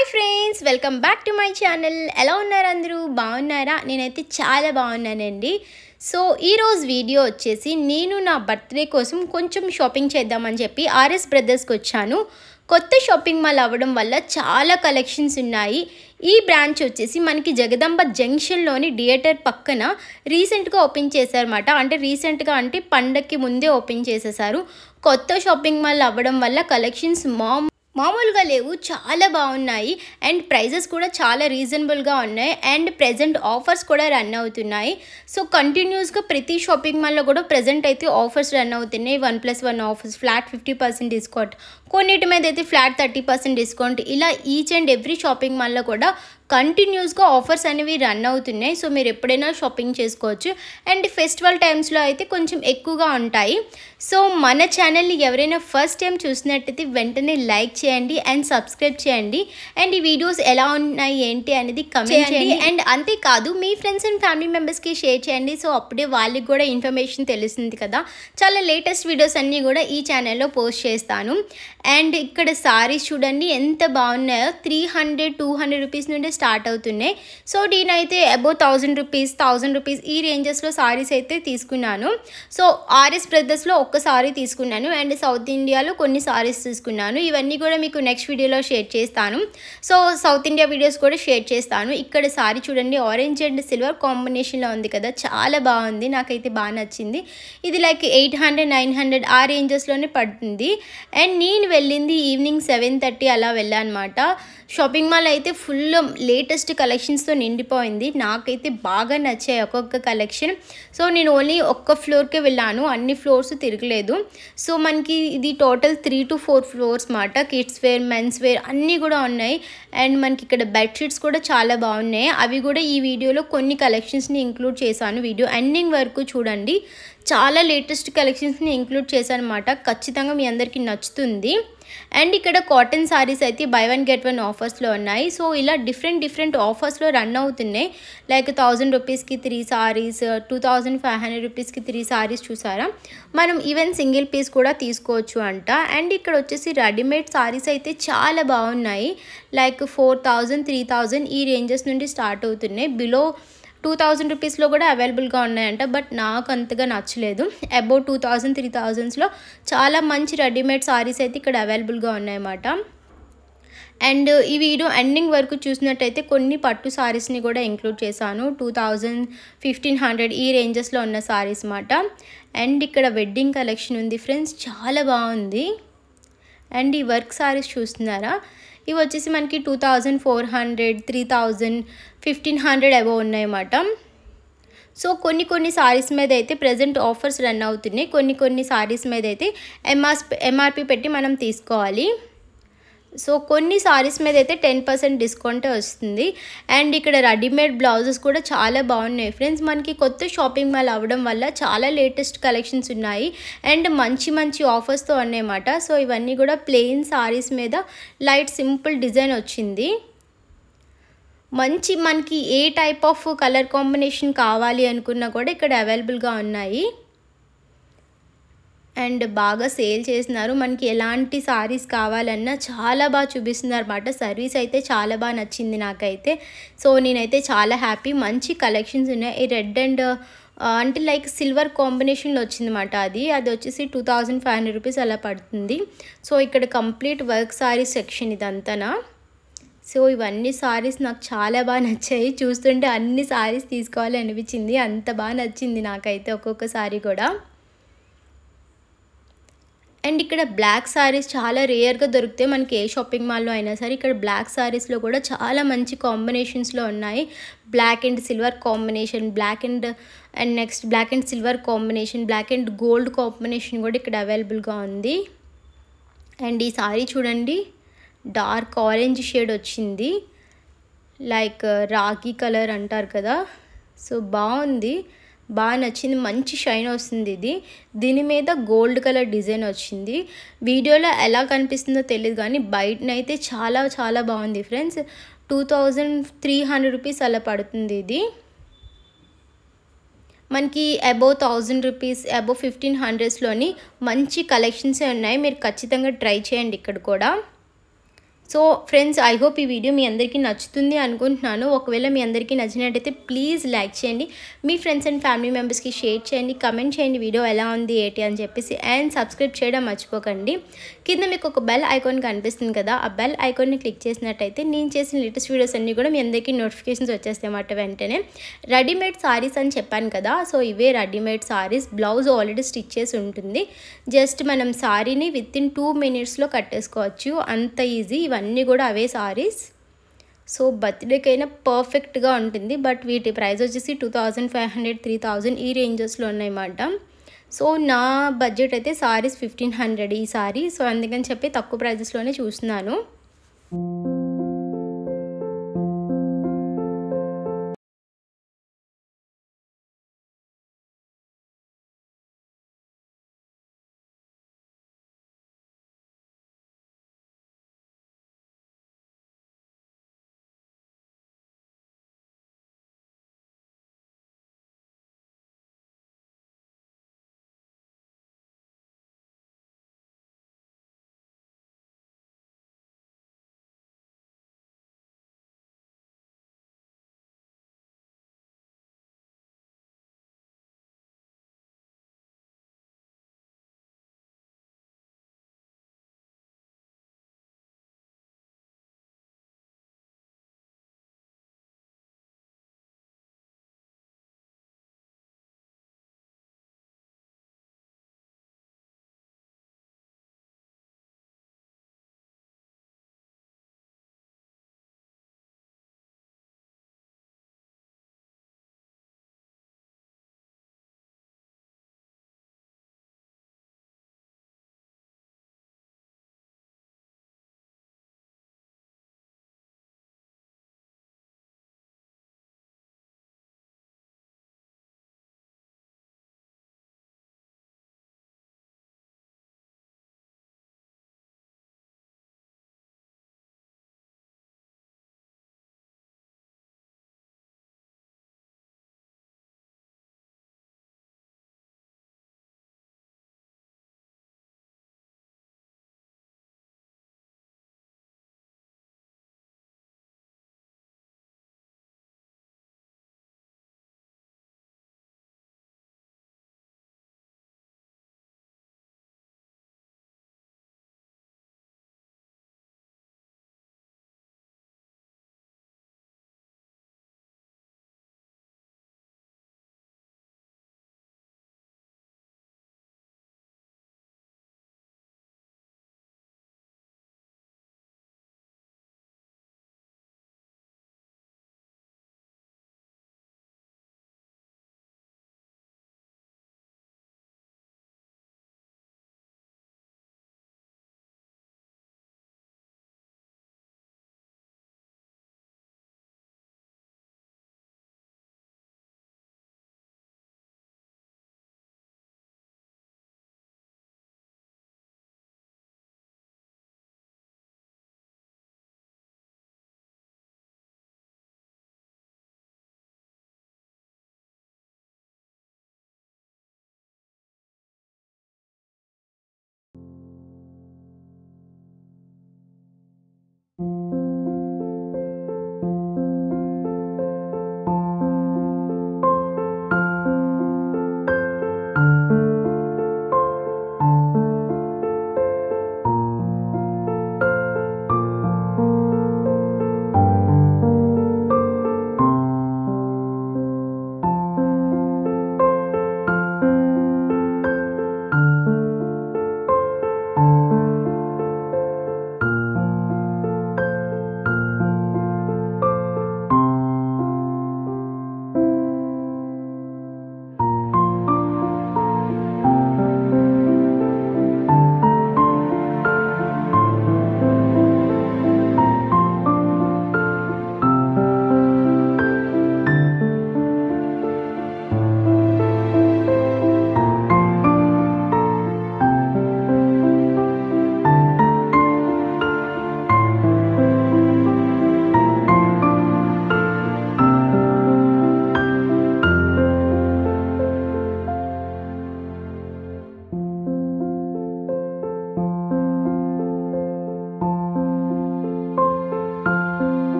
Hi friends, welcome back to my channel. ఎలా ఉన్నారు అందరూ? బాగున్నారా? నేనైతే చాలా బాగున్నానండి. సో ఈరోజు వీడియో వచ్చేసి నేను నా బర్త్డే కోసం కొంచెం షాపింగ్ చేద్దామని చెప్పి ఆర్ఎస్ బ్రదర్స్కి వచ్చాను. కొత్త షాపింగ్ మాల్ అవ్వడం వల్ల చాలా కలెక్షన్స్ ఉన్నాయి. ఈ బ్రాంచ్ వచ్చేసి మనకి జగదంబ జంక్షన్లోని థియేటర్ పక్కన రీసెంట్గా ఓపెన్ చేశారన్నమాట. అంటే రీసెంట్గా అంటే పండగకి ముందే ఓపెన్ చేసేసారు. కొత్త షాపింగ్ మాల్ అవ్వడం వల్ల కలెక్షన్స్ మామూలుగా లేవు, చాలా బాగున్నాయి. అండ్ ప్రైజెస్ కూడా చాలా రీజనబుల్గా ఉన్నాయి. అండ్ ప్రెజెంట్ ఆఫర్స్ కూడా రన్ అవుతున్నాయి. సో కంటిన్యూస్గా ప్రతి షాపింగ్ మాల్లో కూడా ప్రెజెంట్ అయితే ఆఫర్స్ రన్ అవుతున్నాయి. 1+1 ఆఫర్స్, ఫ్లాట్ 50% డిస్కౌంట్, కొన్నిటి మీద అయితే ఫ్లాట్ 30% డిస్కౌంట్. ఇలా ఈచ్ అండ్ ఎవ్రీ షాపింగ్ మాల్లో కూడా కంటిన్యూస్గా ఆఫర్స్ అనేవి రన్ అవుతున్నాయి. సో మీరు ఎప్పుడైనా షాపింగ్ చేసుకోవచ్చు. అండ్ ఫెస్టివల్ టైమ్స్లో అయితే కొంచెం ఎక్కువగా ఉంటాయి. సో మన ఛానల్ని ఎవరైనా ఫస్ట్ టైం చూసినట్టయితే వెంటనే లైక్ చేయండి అండ్ సబ్స్క్రైబ్ చేయండి. అండ్ ఈ వీడియోస్ ఎలా ఉన్నాయి ఏంటి అనేది కమెంట్ చేయండి. అండ్ అంతేకాదు మీ ఫ్రెండ్స్ అండ్ ఫ్యామిలీ మెంబర్స్కి షేర్ చేయండి. సో అప్పుడే వాళ్ళకి కూడా ఇన్ఫర్మేషన్ తెలుస్తుంది కదా. చాలా లేటెస్ట్ వీడియోస్ అన్నీ కూడా ఈ ఛానల్లో పోస్ట్ చేస్తాను. అండ్ ఇక్కడ సారీస్ చూడండి ఎంత బాగున్నాయో. 300-200 రూపీస్ నుండి స్టార్ట్ అవుతున్నాయి. సో నేనైతే అబౌవ్ 1000 రూపీస్ ఈ రేంజెస్లో సారీస్ అయితే తీసుకున్నాను. సో ఆర్ఎస్ బ్రదర్స్లో ఒక్క సారీ తీసుకున్నాను. అండ్ సౌత్ ఇండియాలో కొన్ని సారీస్ తీసుకున్నాను. ఇవన్నీ కూడా మీకు నెక్స్ట్ వీడియోలో షేర్ చేస్తాను. సో సౌత్ ఇండియా వీడియోస్ కూడా షేర్ చేస్తాను. ఇక్కడ సారీ చూడండి, ఆరెంజ్ అండ్ సిల్వర్ కాంబినేషన్లో ఉంది కదా, చాలా బాగుంది. నాకైతే బాగా నచ్చింది. ఇది లైక్ 800-900 ఆ రేంజెస్లోనే పడుతుంది. అండ్ నేను వెళ్ళింది ఈవినింగ్ 7:30 అలా వెళ్ళాను అనమాట. షాపింగ్ మాల్ అయితే ఫుల్ లేటెస్ట్ కలెక్షన్స్తో నిండిపోయింది. నాకైతే బాగా నచ్చాయి ఒక్కొక్క కలెక్షన్. సో నేను ఓన్లీ ఒక్క ఫ్లోర్కే వెళ్ళాను, అన్ని ఫ్లోర్స్ తిరగలేదు. సో మనకి ఇది టోటల్ 3 to 4 ఫ్లోర్స్ మాట. కిడ్స్ వేర్, మెన్స్ వేర్ అన్నీ కూడా ఉన్నాయి. అండ్ మనకి ఇక్కడ బెడ్షీట్స్ కూడా చాలా బాగున్నాయి. అవి కూడా ఈ వీడియోలో కొన్ని కలెక్షన్స్ని ఇంక్లూడ్ చేశాను. వీడియో ఎండింగ్ వరకు చూడండి. చాలా లేటెస్ట్ కలెక్షన్స్ని ఇంక్లూడ్ చేశాను అనమాట. ఖచ్చితంగా మీ అందరికీ నచ్చుతుంది. అండ్ ఇక్కడ కాటన్ సారీస్ అయితే బై 1 get 1 ఆఫర్స్లో ఉన్నాయి. సో ఇలా డిఫరెంట్ ఆఫర్స్లో రన్ అవుతున్నాయి. లైక్ 1000 రూపీస్కి 3 సారీస్, 2500 రూపీస్కి 3 సారీస్ చూసారా. మనం ఈవెన్ సింగిల్ పీస్ కూడా తీసుకోవచ్చు అంట. అండ్ ఇక్కడ వచ్చేసి రెడీమేడ్ సారీస్ అయితే చాలా బాగున్నాయి. లైక్ 4000, 3000 ఈ రేంజెస్ నుండి స్టార్ట్ అవుతున్నాయి. బిలో 2000 రూపీస్లో కూడా అవైలబుల్గా ఉన్నాయంట. బట్ నాకు అంతగా నచ్చలేదు. అబౌవ్ 2000, 3000స్లో చాలా మంచి రెడీమేడ్ సారీస్ అయితే ఇక్కడ అవైలబుల్గా ఉన్నాయన్నమాట. అండ్ ఈ వీడియో ఎండింగ్ వరకు చూసినట్టయితే కొన్ని పట్టు సారీస్ని కూడా ఇంక్లూడ్ చేశాను. 2000, 1500 ఈ రేంజెస్లో ఉన్న సారీస్ మాట. అండ్ ఇక్కడ వెడ్డింగ్ కలెక్షన్ ఉంది ఫ్రెండ్స్, చాలా బాగుంది. అండ్ ఈ వర్క్ సారీస్ చూస్తున్నారా, ఇవి వచ్చేసి మనకి 2400, 3000, 1500 అబౌవ్ ఉన్నాయన్నమాట. సో కొన్ని సారీస్ మీద అయితే ప్రజెంట్ ఆఫర్స్ రన్ అవుతున్నాయి. కొన్ని సారీస్ మీద అయితే ఎంఆర్పి పెట్టి మనం తీసుకోవాలి. సో కొన్ని సారీస్ మీద అయితే 10% డిస్కౌంట్ వస్తుంది. అండ్ ఇక్కడ రెడీమేడ్ బ్లౌజెస్ కూడా చాలా బాగున్నాయి ఫ్రెండ్స్. మనకి కొత్త షాపింగ్ మాల్ అవ్వడం వల్ల చాలా లేటెస్ట్ కలెక్షన్స్ ఉన్నాయి. అండ్ మంచి ఆఫర్స్తో ఉన్నాయన్నమాట. సో ఇవన్నీ కూడా ప్లెయిన్ సారీస్ మీద లైట్ సింపుల్ డిజైన్ వచ్చింది. మనకి ఏ టైప్ ఆఫ్ కలర్ కాంబినేషన్ కావాలి అనుకున్నా కూడా ఇక్కడ అవైలబుల్గా ఉన్నాయి. అండ్ బాగా సేల్ చేస్తున్నారు. మనకి ఎలాంటి సారీస్ కావాలన్నా చాలా బాగా చూపిస్తున్నారు అన్నమాట. సర్వీస్ అయితే చాలా బాగా నచ్చింది నాకైతే. సో నేనైతే చాలా హ్యాపీ. మంచి కలెక్షన్స్ ఉన్నాయి. ఈ రెడ్ అండ్ అంటే లైక్ సిల్వర్ కాంబినేషన్లో వచ్చిందన్నమాట. అది వచ్చేసి 2500 రూపీస్ అలా పడుతుంది. సో ఇక్కడ కంప్లీట్ వర్క్ సారీస్ సెక్షన్ ఇదంతానా. సో ఇవన్నీ సారీస్ నాకు చాలా బాగా నచ్చాయి. చూస్తుంటే అన్ని సారీస్ తీసుకోవాలి అనిపించింది, అంత బాగా నచ్చింది నాకైతే ఒక్కొక్క సారీ కూడా. అండ్ ఇక్కడ బ్లాక్ సారీస్ చాలా రేర్గా దొరుకుతాయి మనకి ఏ షాపింగ్ మాల్లో అయినా సరే. ఇక్కడ బ్లాక్ సారీస్లో కూడా చాలా మంచి కాంబినేషన్స్లో ఉన్నాయి. Black and silver combination, black and next black and silver combination, black and gold combination కూడా ఇక్కడ అవైలబుల్గా ఉంది. అండ్ ఈ సారీ చూడండి, డార్క్ ఆరెంజ్ షేడ్ వచ్చింది, లైక్ రాగి కలర్ అంటారు కదా. సో బాగుంది, బాగా నచ్చింది. మంచి షైన్ వస్తుంది. దీని మీద గోల్డ్ కలర్ డిజైన్ వచ్చింది. వీడియోలో ఎలా కనిపిస్తుందో తెలియదు కానీ బయటనైతే చాలా బాగుంది ఫ్రెండ్స్. 2300 రూపీస్ అలా పడుతుంది. ఇది మనకి అబౌవ్ 1000 రూపీస్, అబౌవ్ 1500స్లోని మంచి కలెక్షన్సే ఉన్నాయి. మీరు ఖచ్చితంగా ట్రై చేయండి ఇక్కడ కూడా. సో ఫ్రెండ్స్, ఐ హోప్ ఈ వీడియో మీ అందరికీ నచ్చుతుంది అనుకుంటున్నాను. ఒకవేళ మీ అందరికీ నచ్చినట్టయితే ప్లీజ్ లైక్ చేయండి, మీ ఫ్రెండ్స్ అండ్ ఫ్యామిలీ మెంబర్స్కి షేర్ చేయండి, కమెంట్ చేయండి వీడియో ఎలా ఉంది ఏంటి అని చెప్పేసి, అండ్ సబ్స్క్రైబ్ చేయడం మర్చిపోకండి. కింద మీకు ఒక బెల్ ఐకాన్ కనిపిస్తుంది కదా, ఆ బెల్ ఐకాన్ని క్లిక్ చేసినట్టయితే నేను చేసిన లేటెస్ట్ వీడియోస్ అన్నీ కూడా మీ అందరికీ నోటిఫికేషన్స్ వచ్చేస్తాయి అన్నమాట వెంటనే. రెడీమేడ్ సారీస్ అని చెప్పాను కదా, సో ఇవే readymade saris. Blouse already stitch చేసి ఉంటుంది, జస్ట్ మనం సారీని వితిన్ 2 minutesలో కట్టేసుకోవచ్చు, అంత ఈజీ. ఇవన్నీ కూడా అవే సారీస్. సో బర్త్డేకైనా పర్ఫెక్ట్గా ఉంటుంది. బట్ వీటి ప్రైస్ వచ్చేసి 2500, 3000 ఈ రేంజెస్లో ఉన్నాయన్నమాట. సో నా బడ్జెట్ అయితే సారీస్ 1500 ఈ సారీ. సో అందుకని చెప్పి తక్కువ ప్రైజెస్లోనే చూస్తున్నాను.